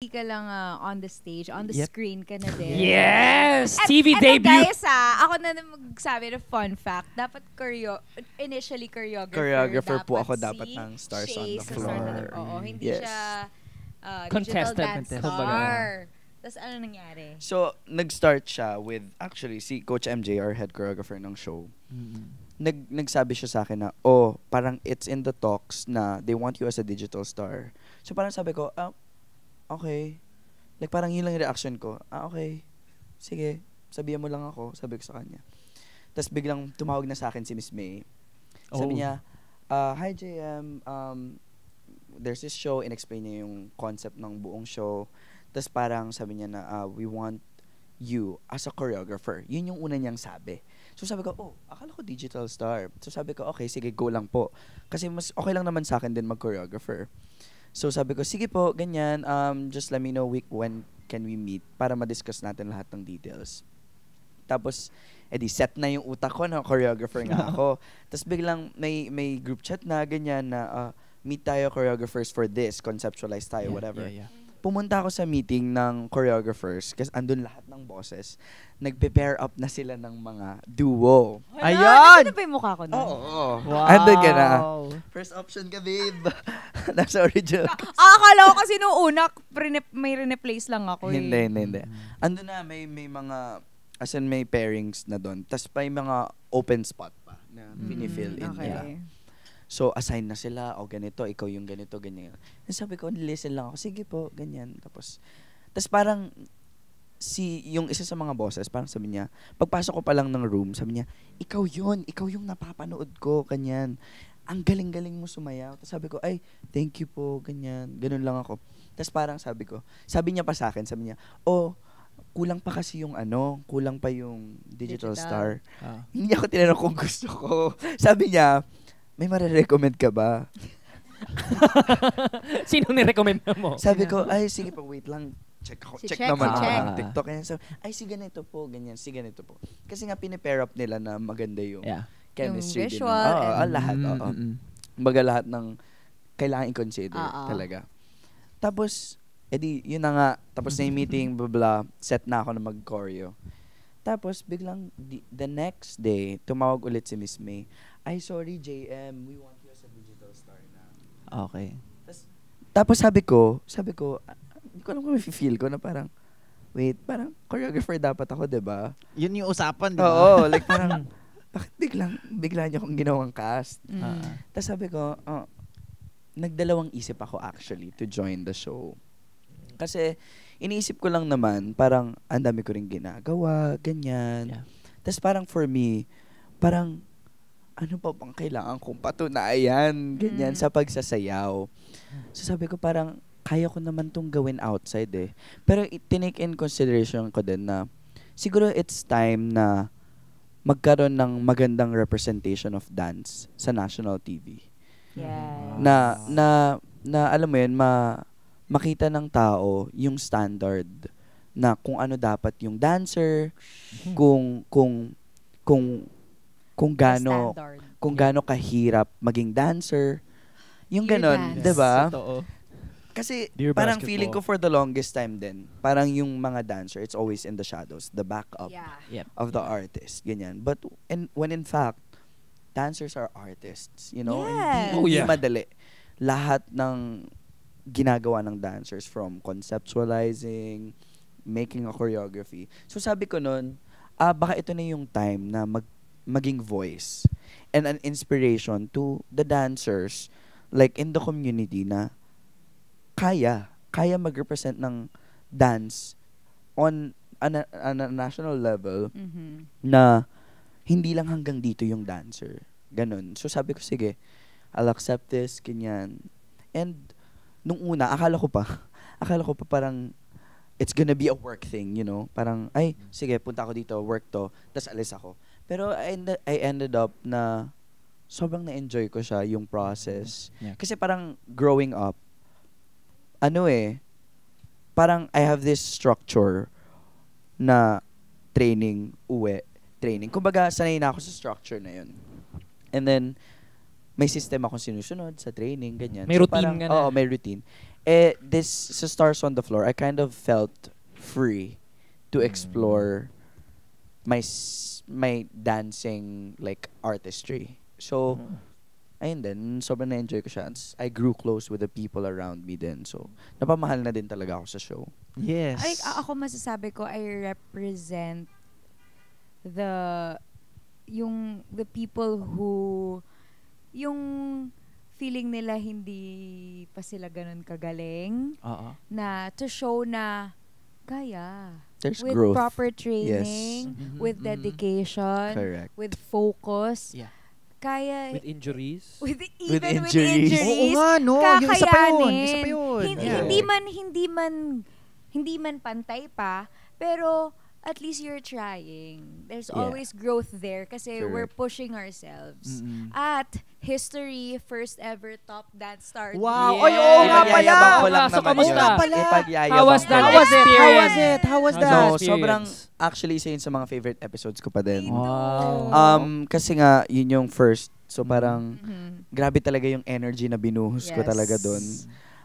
ka lang on the stage, on the Yep. screen ka na din. Yes! TV Eto debut! guys ako na magsabi ng fun fact. Dapat initially Choreographer po ako si dapat ng Stars on Shay the sa Floor. Stars on the Oo, hindi Yes. siya Contestant. digital dance Kumbaga. star. Tapos ano nangyari? So, nag-start siya with, actually, si Coach MJ, our head choreographer ng show. Nagsabi siya sa akin na, parang it's in the talks na they want you as a digital star. So, parang sabi ko, okay. Like, parang yun lang yung reaction ko. Okay. Sige, sabihan mo lang ako, sabi ko sa kanya. Tapos biglang tumawag na sa akin si Miss May. Sabi niya, hi JM, there's this show, in-explain niya yung concept ng buong show. Tapos parang sabi niya na, we want you as a choreographer. Yun yung una niyang sabi. So sabi ko, akala ko digital star. So sabi ko, okay, sige, go lang po. Kasi mas okay lang naman sa akin din mag-choreographer. So sabi ko, sige po, ganyan, just let me know when can we meet para ma-discuss natin lahat ng details. Tapos, edi set na yung utak ko na choreographer nga ako. Tapos biglang may group chat na ganyan na meet tayo choreographers for this, conceptualize tayo, whatever. Pumunta ako sa meeting ng choreographers kasi andun lahat ng bosses. Nagpe-pair up na sila ng mga duo. Ayun! Ano pa yung mukha ko na? Oo. Wow! Andun ka na. First option ka, babe. Nasa original. Akala ko kasi noong una, may replace lang ako. Hindi. Andun na, may mga, as in may pairings na doon. Tapos may mga open spot pa na pinifill in nila. So, assign na sila, ganito, ikaw yung ganito, ganyan. And sabi ko, listen lang ako, sige po, ganyan. Tapos parang, yung isa sa mga bosses, parang sabi niya, pagpasok ko pa lang ng room, sabi niya, ikaw yung napapanood ko, ganyan. Ang galing-galing mo sumayaw. Tapos sabi ko, ay, thank you po, ganyan. Ganun lang ako. Tapos parang sabi niya pa sa akin, sabi niya, kulang pa kasi kulang pa yung digital star. Hindi ako tinanong kung gusto ko. Sabi niya, may marirecommend ka ba? Sino ni-recommend mo? Sabi ko, ay, sige pa, wait lang. Check naman ako check. ng TikTok. So, ay, si ganito po, ganyan, si ganito po. Kasi nga, pinipair up nila na maganda yung chemistry. Yung visual. Lahat. Baga lahat ng kailangan i-consider talaga. Tapos, edi, yun na nga. Tapos na yung meeting, blah, set na ako na mag-choreo. Tapos, biglang, the next day, tumawag ulit si Miss May. Ay, sorry, JM. We want you as a digital star na. Okay. Tapos sabi ko, hindi ko alam kung feel ko na parang, wait, parang choreographer dapat ako, diba? Yun yung usapan, di ba? Oo, like parang, bakit bigla niyo akong ginawang cast? Tapos sabi ko, nagdalawang isip ako actually to join the show. Kasi, iniisip ko lang naman, parang, ang dami ko rin ginagawa, ganyan. Tapos parang for me, parang, ano pa bang kailangan kong patunayan, ganyan, sa pagsasayaw. So sabi ko parang, kaya ko naman tong gawin outside eh. Pero tinake in consideration ko din na, siguro it's time na magkaroon ng magandang representation of dance sa national TV. Yes. Na alam mo yun, makita ng tao yung standard na kung ano dapat yung dancer, kung gaano kahirap maging dancer. Yung ganon, 'di ba? Kasi Dear parang basketball. feeling ko for the longest time din, parang yung mga dancer, it's always in the shadows, the backup of the artist, ganyan. But when in fact, dancers are artists, you know? Yes. Hindi madali. Lahat ng ginagawa ng dancers, from conceptualizing, making a choreography. So sabi ko nun, baka ito na yung time na maging voice and an inspiration to the dancers like in the community na kaya mag-represent ng dance on a national level na hindi lang hanggang dito yung dancer. Ganun. So sabi ko, sige, I'll accept this, ganyan. And nung una, akala ko pa parang it's gonna be a work thing, you know? Parang, ay, sige, punta ako dito, work to, tas alis ako. Pero I ended up na sobrang na-enjoy ko siya, yung process. Kasi parang growing up, parang I have this structure na training, training. Kumbaga, sanay na ako sa structure na yun. And then, may system akong sinusunod sa training, ganyan. May routine parang, ka na. Oo, may routine. this sa Stars on the Floor, I kind of felt free to explore my dancing like artistry. So, ayun din, sobrang na-enjoy ko siya. I grew close with the people around me din. So, napamahal na din talaga ako sa show. Yes. Ako masasabi ko, I represent the people who yung feeling nila hindi pa sila ganun kagaling na to show na kaya. There's with growth. Proper training, Yes. with dedication, Correct. with focus. Yeah. Kaya With injuries. even with injuries. injuries. Oo nga, no? Yung isa pa yun. Isa pa yun. Hindi man pantay pa, pero at least you're trying. There's Yeah. always growth there kasi we're Correct. pushing ourselves. Mm-mm. At history, first ever top dance star. Wow. Yeah. Ay, oo nga pala. Ipagyayabang ko lang So, naman kamusta? yun. Oo nga pala. Ipagyayabang How was ko that lang. experience? How was How's that? No, experience? sobrang, actually, isa yun sa mga favorite episodes ko pa din. Wow. Kasi nga, yun yung first. So, parang, Mhm. grabe talaga yung energy na binuhos ko Yes. talaga doon.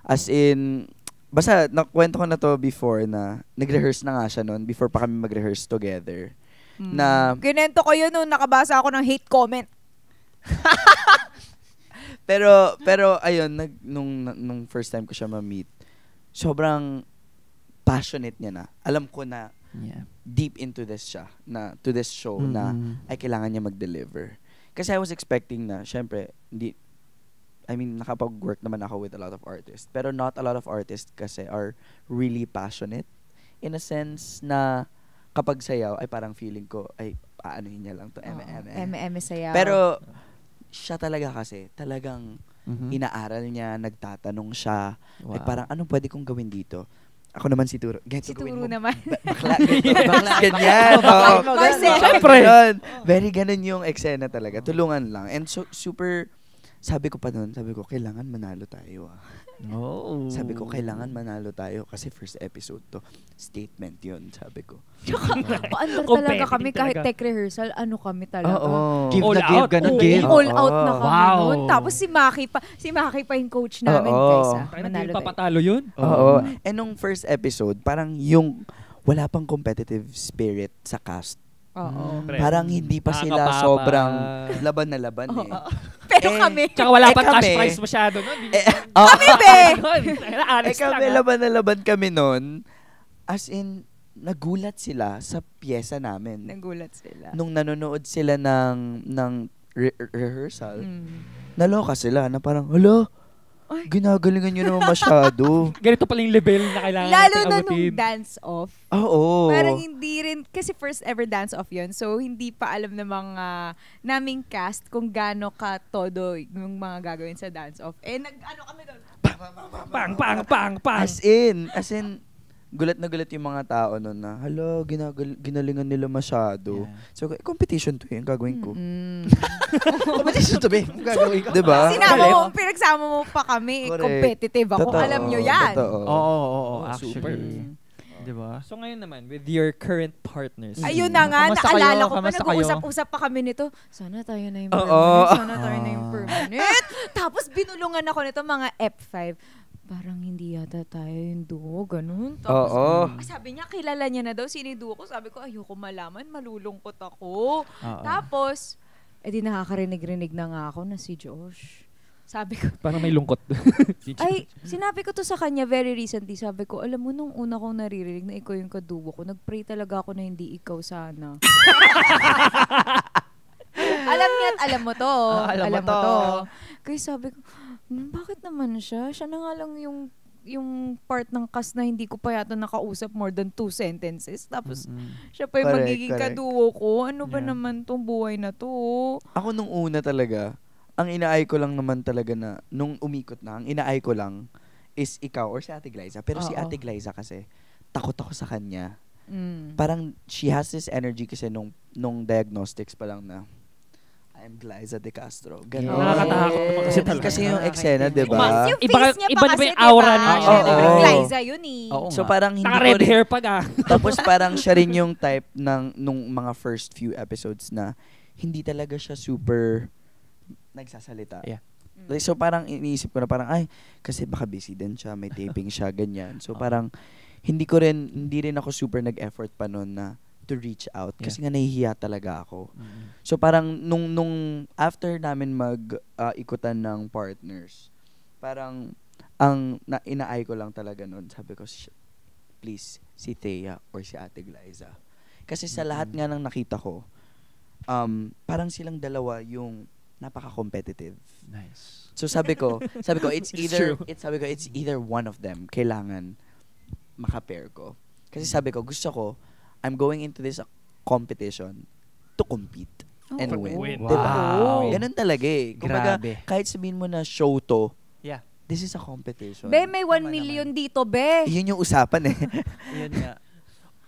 As in, basta, nakwento ko na to before na, nag-rehearse na nga siya noon, before pa kami mag-rehearse together. Na, Kinento ko yun nung nakabasa ako ng hate comment. pero ayun, nung first time ko siya ma-meet, sobrang passionate niya na. Alam ko na, Yeah. deep into this siya, to this show, na, ay kailangan niya mag-deliver. Kasi I was expecting na, syempre, nakapag-work naman ako with a lot of artists. Pero not a lot of artists kasi are really passionate. In a sense na kapag sayaw, ay parang feeling ko, ay paanohin niya lang to, M&M sayaw. Pero siya talaga kasi, talagang Mhm. inaaral niya, nagtatanong siya. Wow. Like parang, anong pwede kong gawin dito? Ako naman si Turo. Si Turo naman. Bakla, ganyan. Oo. Marcel. Siyempre. Ganun. Very ganun yung eksena talaga. Tulungan lang. And so, super, sabi ko pa nun, kailangan manalo tayo. Oh. Sabi ko, kailangan manalo tayo kasi first episode to. Statement yun, sabi ko. Paandar talaga Competitive kami kahit talaga. tech rehearsal. Ano kami talaga? Give All the give, out. ganun Oo, give. all out na kami Wow. nun. Tapos si Maki pa yung coach namin, Oo. guys. Tayo na Manalo hindi tayo. papatalo yun. Oo. And nung first episode, parang yung wala pang competitive spirit sa cast. Oo. Pre. Parang hindi pa sila Nakakapapa. sobrang laban na laban eh. Pero Eh, kami, Tsaka wala pang cash kami- prize masyado nun. Kami be! Honest kami lang. laban na laban kami nun. As in, nagulat sila sa pyesa namin. nagulat sila. Nung nanonood sila ng rehearsal, Mm. naloka sila na parang, hala, Ay. ginagalingan nyo naman masyado. Ganito pala yung level na kailangan Lalo natin na abutin. nung dance-off. Oo. Parang hindi rin, kasi first ever dance-off yun. So, hindi pa alam ng mga naming cast kung gaano ka todo yung mga gagawin sa dance-off. Eh, nag-ano kami doon? Pang, pang, pang, pang. As in, gulat na gulat yung mga tao nun na, hala, ginalingan nila masyado. Yeah. So, competition to yung gagawin ko. Competition to be. Gagawin ko. Diba? Pinagsama mo pa kami. Correct. Competitive ako. Totoo, Alam nyo yan. Totoo. Oo, Super. actually. Diba? So ngayon naman, with your current partners. Ayun na nga, Kamusta naalala kayo? ko pa, Kamusta kayo? nag-uusap-usap pa kami nito. Sana tayo na yung Oo. permanent. Sana tayo na yung permanent. Tapos binulungan ako nito mga F5. Parang hindi yata tayo yung duo, ganun. Tapos, Oo. sabi niya, kilala niya na daw sino yung duo ko. Sabi ko, ayoko malaman, malulungkot ako. Oo. Tapos, edi nakakarinig-rinig na nga ako na si Josh. Sabi ko, Parang may lungkot. ay, sinabi ko to sa kanya very recently. Sabi ko, alam mo, nung una kong naririnig na ikaw yung kaduo ko, nag-pray talaga ako na hindi ikaw sana. Alam niya at alam mo to. Alam mo mo to. to. Kaya sabi ko, bakit naman siya? Siya na nga lang yung part ng cast na hindi ko pa yata nakausap more than 2 sentences. Tapos, siya pa yung Correct, magiging correct. kaduo ko. Ano ba Yeah. naman tong buhay na to? Ako nung una talaga, ang inaay ko lang naman talaga na, nung umikot na, ang inaay ko lang is ikaw or si Ate Glyza. Pero si Oo. Ate Glyza kasi, takot ako sa kanya. Mm. Parang she has this energy kasi nung diagnostics pa lang na, I'm Glyza De Castro. Ganon. Nakakatakot naman kasi talaga. Kasi yung eksena, di Mas ba? yung Iba- face niya iba pa na ba kasi, yung aura diba? niya? Siya, Oo. diba? Glyza yun eh. Oo So nga. parang hindi ko Naka-red rin, hair pa ka. tapos parang siya rin yung type nung mga first few episodes na hindi talaga siya super nagsasalita. Yeah. Like, so parang iniisip ko na parang, ay, kasi baka busy din siya, may taping siya, ganyan. So parang, hindi rin ako super nag-effort pa noon na to reach out. Kasi nga nahihiya talaga ako. So parang, nung after namin ikutan ng partners, parang, inaay ko lang talaga noon. Sabi ko, please, si Thea or si Ate Glyza. Kasi sa lahat nga ng nakita ko, parang silang dalawa yung napaka-competitive. Nice. So sabi ko, it's either one of them kailangan maka-pair ko. Kasi sabi ko, gusto ko, I'm going into this competition to compete and win. Wow. Diba? Ganun talaga eh. Kumbaga, Grabe. kahit sabihin mo na show to, Yeah. this is a competition. Be, may 1 million dito, be. Yun yung usapan eh. Yun nga.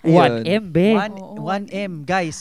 1M, be. 1M, guys.